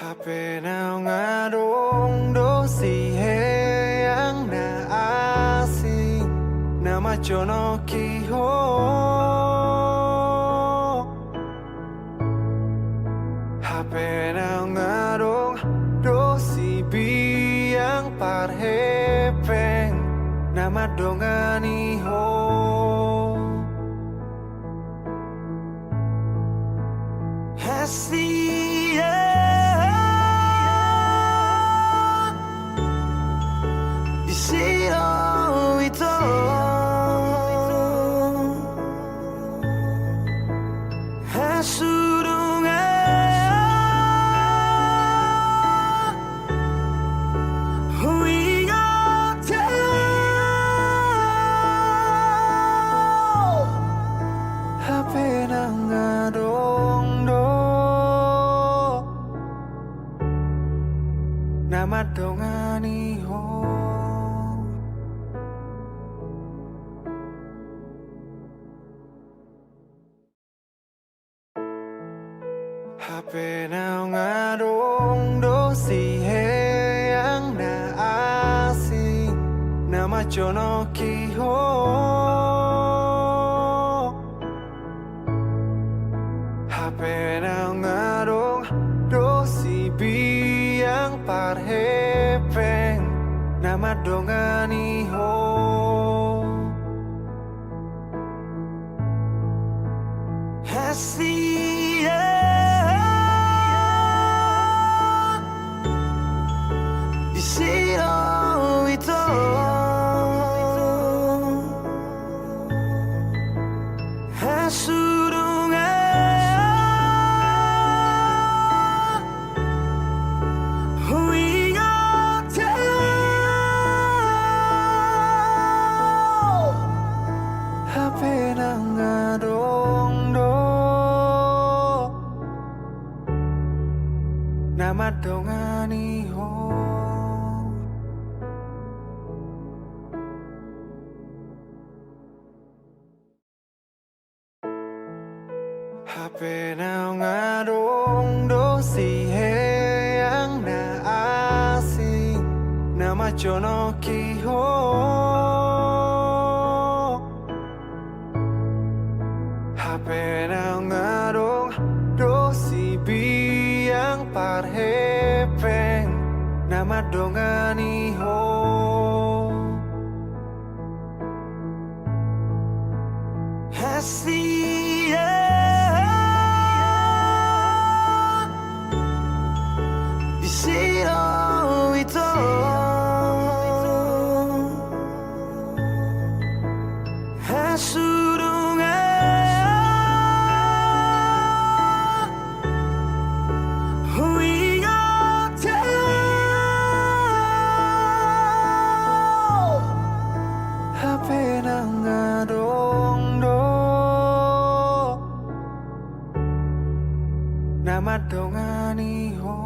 HP nào ngã đông đô si hang na asi nama chono kiho HP nào ngã đông đô si biang parhepeng nama dongani ho Hasia Isiro ito Hasurungan Huingate Hape nang adong do Nama dongani ho HP nào ngã đông đô si hang na asi nama chono kiho HP nào ngã đông đô si biang parhepeng nama dongani ho Hasia Isiro ito Hasurungan Huingate Hape nang adong do Nama dongani ho HP nào ngã đông đô si hang na asi nama chono kiho HP nào ngã đông đô si biang parhepeng nama dongani ho Hasia Isiro ito Hasurungan Huingate Hape nang adong do Nama dongani ho